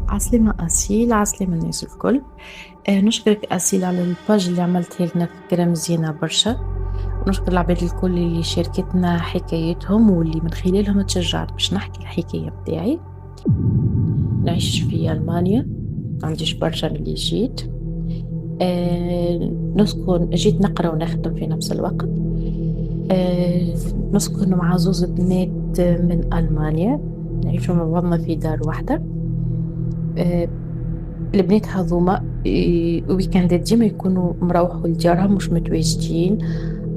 عسلامة أصيل، عسلامة الناس الكل. نشكرك أصيل على الباج اللي عملتها لنا، فكرة مزيانة برشا. ونشكر العباد الكل اللي شاركتنا حكايتهم واللي من خلالهم تشجعت باش نحكي الحكاية متاعي. نعيش في ألمانيا، معنديش برشا من اللي جيت. جيت نقرا ونخدم في نفس الوقت. نسكن مع زوز بنات من ألمانيا، نعيشوا مع بعضنا في دار واحدة. البنات هذوما ويكاندات ديما يكونوا مروحوا لديارهم، مش متواجدين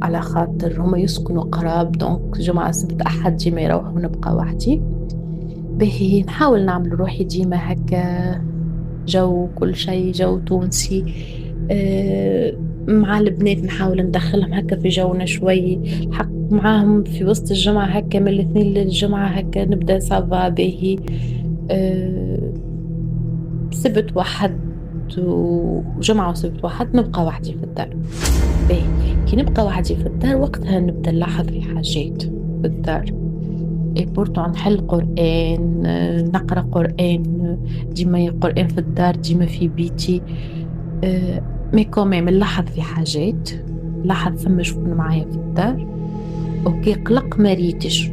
على خاطر هما يسكنوا قراب. دونك جمعة سبت أحد ديما يروحوا ونبقى وحدي. باهي نحاول نعمل روحي ديما هكا جو، كل شيء جو تونسي. مع البنات نحاول ندخلهم هكا في جونا شوي، الحق معاهم في وسط الجمعة هكا من الاثنين للجمعة هكا نبدأ صافا باهي. سبت واحد وجمعة وسبت واحد نبقى وحدي في الدار. باهي كي نبقى وحدي في الدار وقتها نبدأ نلاحظ في حاجات في الدار. بورتو نحل قرآن، نقرأ قرآن، ديما قرآن في الدار ديما في بيتي. مي كوميم نلاحظ في حاجات، نلاحظ ثم شكون معايا في الدار. اوكي قلق ما ريتش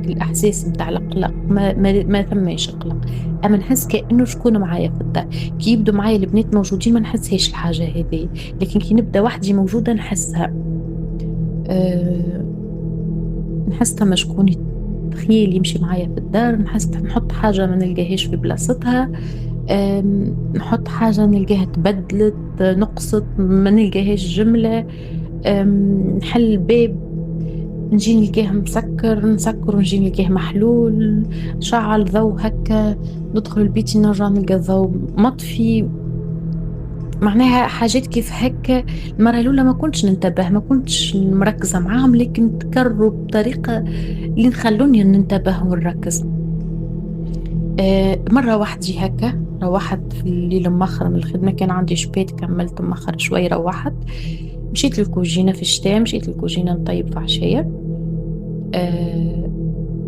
الأحساس متاع القلق، ما ثماش قلق، أما نحس كأنه شكون معايا في الدار. كي يبدو معايا البنات موجودين ما نحسهاش الحاجة هذه، لكن كي نبدأ وحدي موجودة نحسها. نحس ثم شكون تخيل يمشي معايا في الدار، نحس نحط حاجة ما نلقاهاش في بلاصتها، نحط حاجة نلقاها تبدلت، نقصت ما نلقاهاش جملة. نحل الباب نجي نلقاه مسكر، نسكر ونجي نلقاه محلول، شعل ضوء هكا، ندخل البيت نرجع نلقى الضوء مطفي. معناها حاجات كيف هكا. المرة الأولى ما كنتش ننتبه، ما كنتش مركزة معاهم، لكن تكرروا بطريقة اللي نخلوني ننتبه ونركز. مرة وحدي هكا روحت في الليل مأخر من الخدمة، كان عندي شبيت كملت مأخر شوي روحت، مشيت للكوجينة في الشتاء، مشيت للكوجينة نطيب في عشية.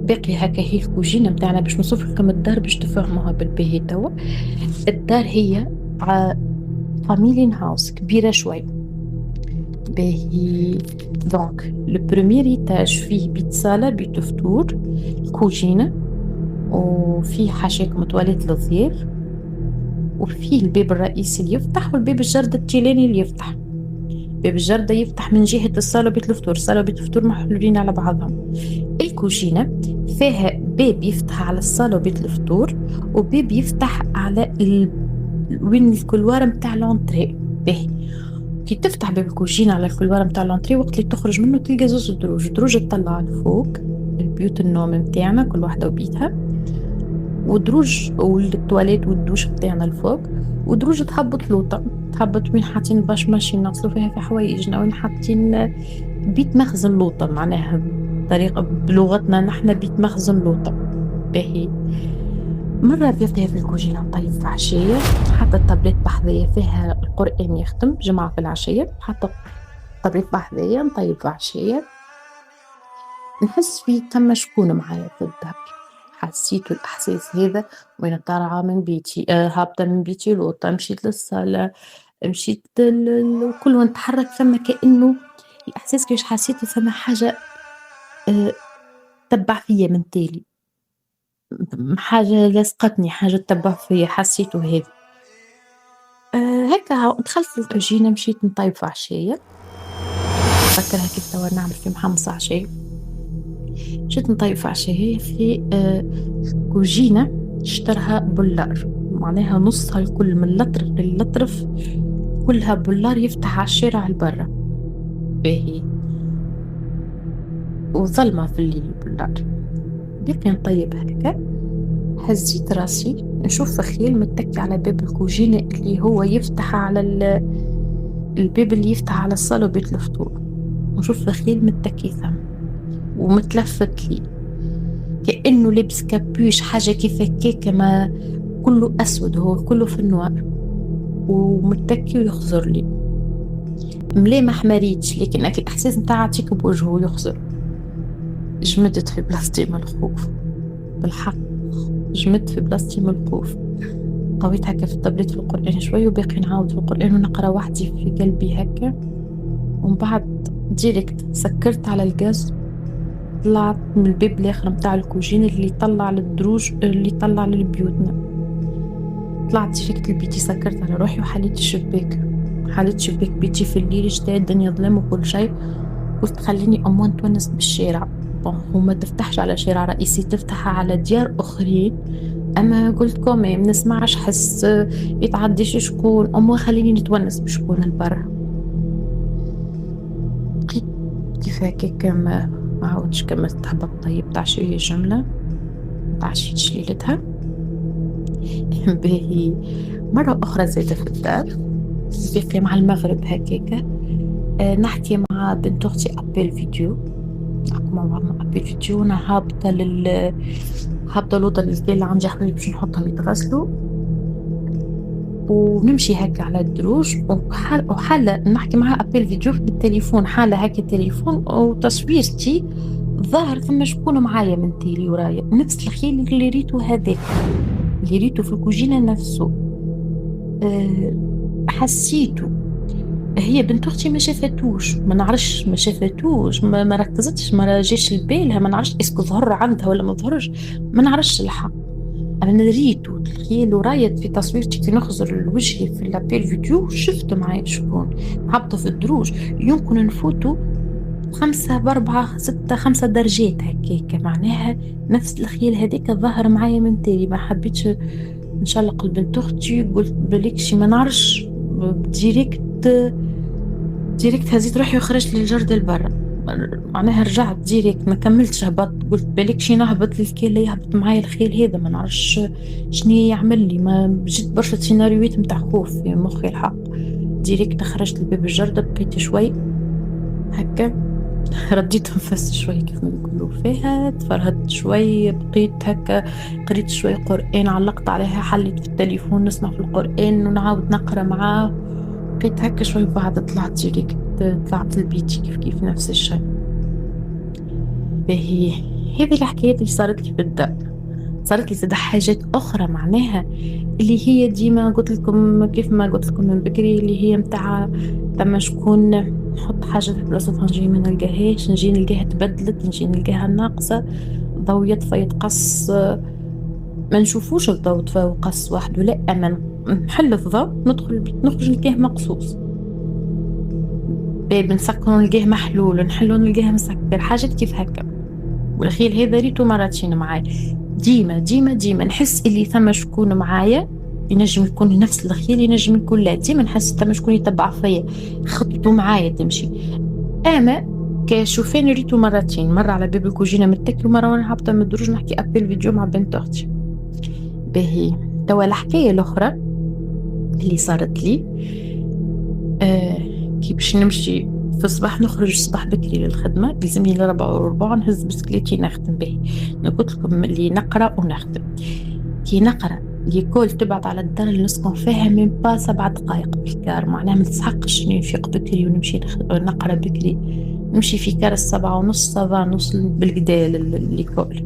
باقي هكا هي الكوجينة متاعنا باش نوصف لكم الدار باش تفهموها بالباهي. توا الدار هي فاميلين هاوس كبيرة شوي باهي. دونك البريمير ايتاج فيه بيت صالة، بيت فطور، كوجينة، وفيه حاشاكم تواليت للضياف، وفيه الباب الرئيسي اللي يفتح والباب الجردة التيلاني اللي يفتح. باب الجردة يفتح من جهة الصالة وبيت الفطور، الصالة وبيت الفطور محلولين على بعضهم. الكوجينة فيها باب يفتح على الصالة وبيت الفطور، وباب يفتح على وين الكلوار متاع لونتري. باهي كي تفتح باب الكوجينة على الكلوار متاع لونتري، وقت اللي تخرج منه تلقى زوز دروج، دروج تطلع لفوق البيوت النوم متاعنا كل واحدة وبيتها، ودروج والتواليت والدوش متاعنا الفوق، ودروج تهبط لوطة، تهبط وين حاطين باش ماشي نغسلو فيها في حوايجنا، وين حاطين بيت مخزن لوطة، معناها بطريقة بلغتنا نحنا بيت مخزن لوطة. باهي مرة باقية في الكوجينة نطيب في عشية، حتى الطابلات بحذايا فيها القرآن يختم جمعة في العشية، حتى الطابلات بحذايا نطيب في عشية. نحس في تم شكون معايا في الدار، حسيت الإحساس هذا وأنا طالعة من بيتي، هابطة من بيتي لوطة، مشيت للصالة، مشيت الكل ونتحرك، ثم كأنه الإحساس كيش حسيته ثم حاجة تبع فيا من تالي، حاجة لصقتني، حاجة تتبع فيا، حسيته هذا. هكا دخلت الكوجينة، مشيت نطيب في عشية، نفكرها كيف توا نعمل في محمص عشية. مشيت نطيب في عشية في كوجينة اشترها بولار، معناها نصها الكل من الأطرف للأطرف كلها بولار يفتح على الشارع البرة. باهي وظلمة في الليل بولار. باقي نطيب هكا، هزيت راسي نشوف فخيل متكي على باب الكوجينة اللي هو يفتح على الباب اللي يفتح على الصالة وبيت الفطور، نشوف فخيل متكي ثم ومتلفت لي كأنه لابس كابوش حاجة كيف هكاك، ما كله أسود، هو كله في النوار ومتكي ويخزر لي ملامح مريتش، لكن أكل الإحساس متاع عطيك بوجهه ويخزر. جمدت في بلاصتي من الخوف، بالحق جمدت في بلاصتي من الخوف. قويت هكا في التابلت في القرآن شوي وباقي نعاود في القرآن ونقرا وحدي في قلبي هكا. ومن بعد ديريكت سكرت على الغاز، طلعت من الباب الاخر متاع الكوجين اللي يطلع للدروج اللي يطلع للبيوتنا. طلعت ديريكت لبيتي، سكرت على روحي وحليت الشباك. حليت شباك بيتي في الليل، جدا الدنيا ظلام وكل شيء. قلت خليني أمون نتونس بالشارع. وما تفتحش على شارع رئيسي، تفتح على ديار أخرين. أما قلت كومي منسمعش حس يتعديش شكون، أمون خليني نتونس بشكون البرا. لقيت كيف هكاك ما عاودش كملت تهبط. طيب تعشي جملة متعشيتش ليلتها. باهي مرة أخرى زادة في الدار باقي مع المغرب هكاك، نحكي مع بنت أختي أبل فيديو، نحكي مع بعضنا أبل فيديو. أنا هابطة الأوضة اللي عندي حبيبي باش نحطهم يتغسلوا، ونمشي هكا على الدروج وحالة نحكي معها أبل فيديو بالتليفون، حالة هكا تليفون وتصويرتي ظاهر ثم شكون معايا من تيلي ورايا، نفس الخيل اللي ريتو هذاك اللي ريتو في الكوجينة نفسه. حسيته. هي بنت اختي ما شافتوش، ما نعرفش، ما شافتوش، ما ركزتش، ما جاش لبالها، ما نعرفش اسكو ظهر عندها ولا ما ظهرش، ما نعرفش الحق. انا ريتو الخيل ورايت في تصويرتي كي نخزر الوجه في لابيل فيديو، شفت معايا شكون هبطوا في الدروج. يمكن نفوتوا 5 ب4 6 5 درجات هكاك، معناها نفس الخيل هذيك ظهر معايا من تالي. ما حبيتش نشلق لبنت اختي، قلت بليكشي ما نعرفش، ديريكت هزيت روحي وخرجت للجرد البرا. معناها رجعت ديريكت ما كملتش، هبطت. قلت بالك شي نهبط للكيل اللي يهبط معايا الخيل هذا، ما نعرفش شنو يعمل لي. ما جيت برشا سيناريوهات متاع خوف في مخي الحق. ديريكت خرجت لباب الجردة، بقيت شوي هكا، رديت نفس شوي كيف ما نقولوا فيها، تفرهدت شوي، بقيت هكا قريت شوي قرآن، علقت عليها، حليت في التليفون نسمع في القرآن ونعاود نقرا معاه. بقيت هكا شوي بعد طلعت ديريكت، طلعت لبيتي كيف نفس الشيء. باهي هذه الحكايات اللي صارت لي في الدار. صارت لي زاد حاجات أخرى معناها اللي هي ديما قلت لكم، كيف ما قلت لكم من بكري، اللي هي متاع تما شكون نحط حاجة في بلاصتها نجي ما نلقاهاش، نجي نلقاها تبدلت، نجي نلقاها ناقصة، ضو يطفى يتقص، ما نشوفوش الضوء طفى وقص وحده، لا أما نحل الضوء ندخل البيت نخرج نلقاه مقصوص، باب نسكر نلقاه محلول، نحلو نلقاه مسكر، حاجات كيف هكا. والخيل هذا ريتو مراتين معايا، ديما ديما ديما نحس اللي ثم شكون معايا، ينجم يكون نفس الخيل، ينجم يكون لا، ديما نحس ثم شكون يتبع فيا، خطته معايا تمشي. اما كشوفاني ريتو مرتين، مرة على باب الكوجينة متكي، ومرة وانا هابطة من الدروج نحكي أبل فيديو مع بنت أختي. باهي توا الحكاية الأخرى اللي صارت لي، كي باش نمشي في الصباح، نخرج الصباح بكري للخدمة، لازمني ل4:15 نهز بسكليتي نخدم به. قلت لكم اللي نقرأ ونخدم، كي نقرأ ليكول تبعد على الدار اللي نسكن فيها من با 7 دقائق بالكار، معناها ما تسحقش نفيق بكري ونمشي نقرأ بكري، نمشي في كار 7:30 صافا نوصل بالقدا ليكول.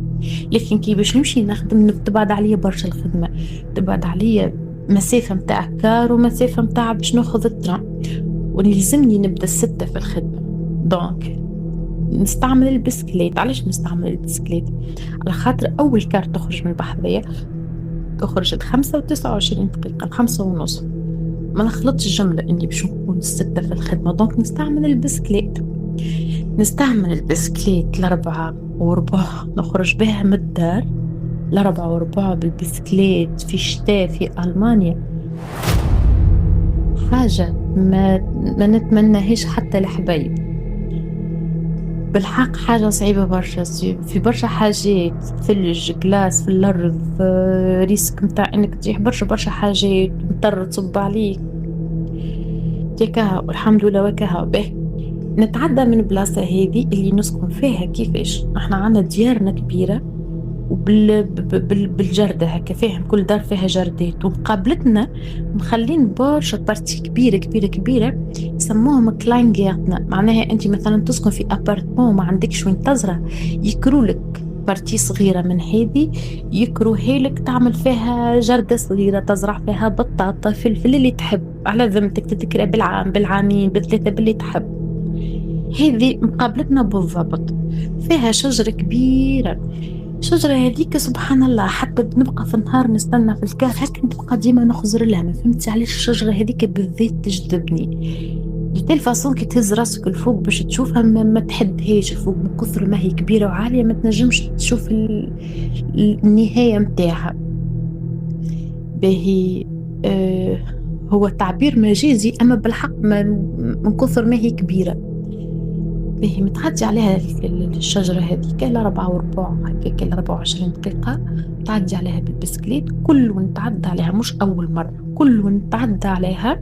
لكن كي باش نمشي نخدم تبعد عليا برشا الخدمة، تبعد عليا مسافة متاع كار ومسافة متاع باش ناخذ الترام، ولازمني نبدا 6 في الخدمة. دونك نستعمل البسكليت. علاش نستعمل البسكليت؟ على خاطر أول كار تخرج من البحرية تخرج 5:29 دقيقة، 5:30، ما نخلطش الجملة إني باش نكون 6 في الخدمة. دونك نستعمل البسكليت ل4:15 نخرج بها من الدار، ل4:15 بالبسكليت في الشتاء في ألمانيا، حاجة ما نتمناهاش حتى لحبايب بالحق. حاجة صعيبة برشا، في برشا حاجات، ثلج، كلاس في الأرض، ريسك متاع انك تجيح برشا حاجات، مضطر تصب عليك تيكاها، والحمد لله وكاها. به نتعدى من بلاصة هذه اللي نسكن فيها، كيفاش احنا عنا ديارنا كبيرة بالجردة هكا، فاهم، كل دار فيها جردات، ومقابلتنا مخلين برشا بارتي كبيرة يسموهم كلاينجيرتنا. معناها انت مثلا تسكن في ابارتمون ما عندكش وين تزرع، يكرولك بارتي صغيرة من هذه يكروها لك تعمل فيها جردة صغيرة، تزرع فيها بطاطا، فلفل، اللي تحب، على ذمتك، تتكرى بالعام بالعامين بالثلاثة باللي تحب. هذه مقابلتنا بالضبط، فيها شجرة كبيرة. الشجرة هذيك سبحان الله حتى نبقى في النهار نستنى في الكهف هكا، نبقى ديما نخزر لها. ما فهمتش علاش الشجرة هذيك بالذات تجذبني. دي فاصون كي تهز راسك الفوق باش تشوفها ما تحدهاش الفوق من كثر ما هي كبيرة وعالية، ما تنجمش تشوف النهاية متاعها. باهي هو تعبير مجازي، أما بالحق من كثر ما هي كبيرة. باهي متعدي عليها الشجرة هذيك ل 4 هكاك، 24 دقيقة تعدي عليها بالبسكليت. كل نتعدى عليها، مش أول مرة، كل نتعدى عليها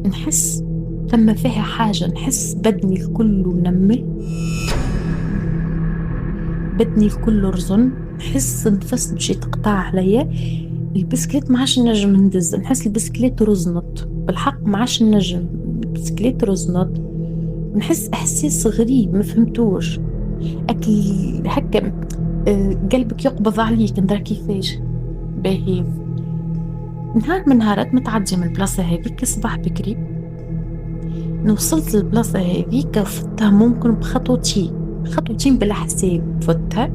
نحس ثم فيها حاجة، نحس بدني الكل منمل، بدني الكل رزن، نحس نفس باش يتقطع عليا. البسكليت ما عادش نجم ندز، نحس البسكليت رزنت بالحق، ما عادش نجم، البسكليت رزنت، نحس احساس غريب ما فهمتوش. اكل هكا قلبك يقبض عليك، ندرى كيفاش. باهي نهار من نهارات متعدي من البلاصة هذيك صباح بكري، نوصلت للبلاصة هذيك فتها ممكن خطوتين بالحساب فتها،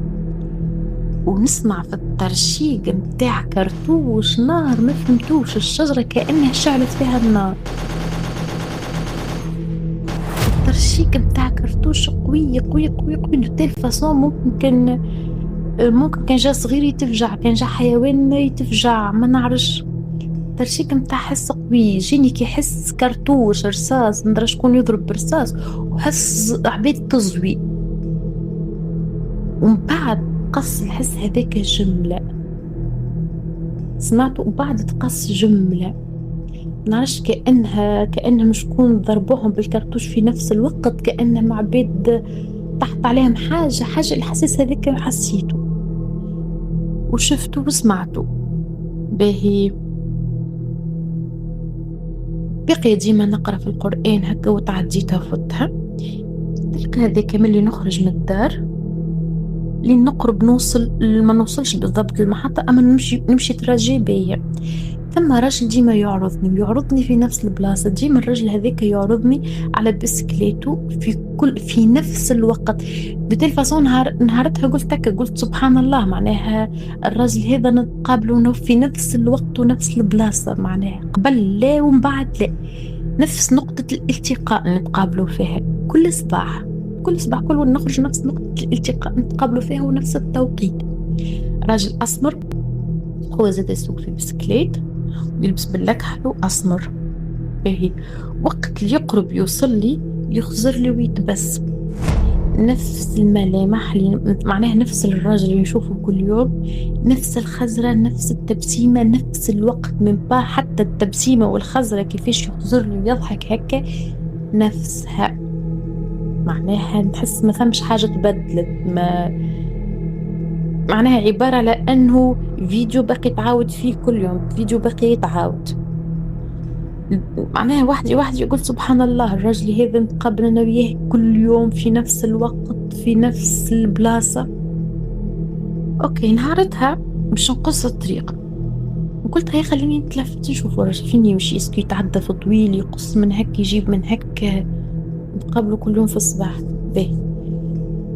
ونسمع في الترشيق متاع كرتوش نار ما فهمتوش. الشجرة كأنها شعلت فيها النار، الترشيق متاع كرتوش قوي قوي قوي قوي دو فاصون ممكن كان جا صغير يتفجع، كان جا حيوان يتفجع، ما نعرفش. الترشيق متاع حس قوي جيني كي حس كرتوش رصاص، ندرى شكون يضرب برصاص، وحس عباد تزوي. ومن بعد قص الحس هذاك جملة سمعته، وبعد تقص جملة نعرفش، كأنهم شكون ضربوهم بالكرتوش في نفس الوقت، كأنهم عباد تحت عليهم حاجة. الحساس هذاك حسيته وشفته وسمعته. باهي بقي ديما نقرأ في القرآن هكا، وتعديتها فتها الطريق هذاك ملي نخرج من الدار لين نقرب ما نوصلش بالضبط للمحطة، أما نمشي تراجي بيا. ثم راجل ديما يعرضني في نفس البلاصة، ديما الرجل هذاك يعرضني على بسكليتو في نفس الوقت. بتلفزون نهارتها قلت سبحان الله، معناها الرجل هذا نتقابلونه في نفس الوقت ونفس البلاصة، معناها قبل لا ومن بعد لا، نفس نقطة الالتقاء نتقابلوا فيها كل صباح كل نخرج نفس نقطة الالتقاء نتقابلوا فيها ونفس التوقيت. راجل أسمر هو زاد يسوق في بسكليت، يلبس باللكحل أسمر. باهي وقت اللي يقرب يوصل لي يخزر لي ويتبسم، نفس الملامح اللي معناها نفس الراجل اللي نشوفه كل يوم، نفس الخزرة، نفس التبسيمة، نفس الوقت، من با حتى التبسيمة والخزرة كيفاش يخزر لي ويضحك هكا نفسها. معناها نحس ما ثمش حاجة تبدلت، معناها عبارة على أنه فيديو باقي يتعاود فيه كل يوم، فيديو باقي يتعاود. معناها واحد يقول سبحان الله، الرجل هذا نتقابل أنا وياه كل يوم في نفس الوقت في نفس البلاصة. أوكي نهارتها باش نقص الطريق، وقلت هاي خليني نتلفت نشوف الرجل فين يمشي، اسكو يتعدى في طويل، يقص من هك يجيب من هك، نتقابلوا كل يوم في الصباح. باهي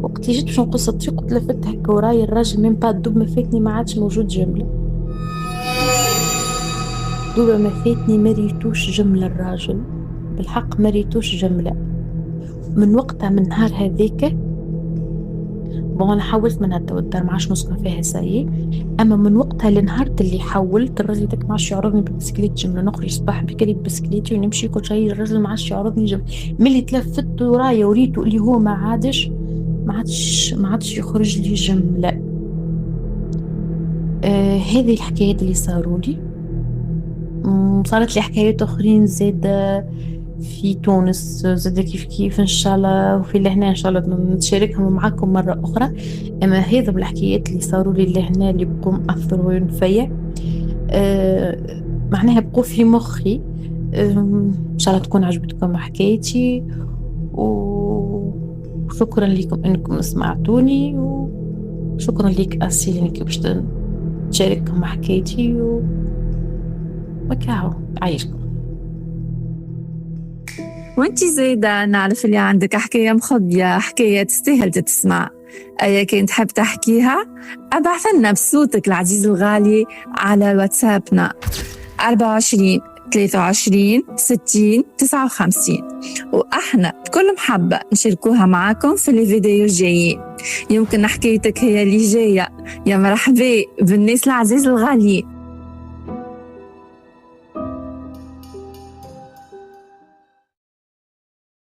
وقت اللي جيت باش نقص الطريق تلفت هكا وراي الراجل، من بعد دوب ما فاتني ما عادش موجود جملة، دوب ما فاتني ما ريتوش جملة الراجل، بالحق ما ريتوش جملة. من وقتها من نهار هذاك انا حولت من هالدار الدار ما عادش نسكن فيها ساي، اما من وقتها لنهارت اللي حولت الراجل داك ما عادش يعرضني بالبسكليت جملة، نخرج صباح بكري بسكليتي ونمشي كل شيء، الراجل ما عادش يعرضني جملة. ملي تلفت ورايا وريته اللي هو ما عادش يخرج لي جملة. هذه الحكايات اللي صاروا لي. صارت لي حكايات اخرين زادة في تونس، زادة كيف ان شاء الله، وفي لهنا ان شاء الله نشاركهم معكم مرة اخرى. اما هذا بالحكايات اللي صاروا لي لهنا اللي بقوا مأثرين فيا، معناها بقوا في مخي. ان شاء الله تكون عجبتكم حكايتي، وشكرا لكم انكم سمعتوني، شكرا ليك أسيل إنك باش تشارككم حكايتي وكاهو عايشكم. وانتي زايدة نعرف اللي عندك حكاية مخبية، حكاية تستاهل تتسمع، أيا كنت تحب تحكيها ابعث لنا بصوتك العزيز الغالي على واتسابنا 24 23 60 59، وإحنا بكل محبة نشاركوها معاكم في الفيديو الجايين. يمكن حكايتك هي اللي جاية. يا مرحبا بالناس العزيز الغالي.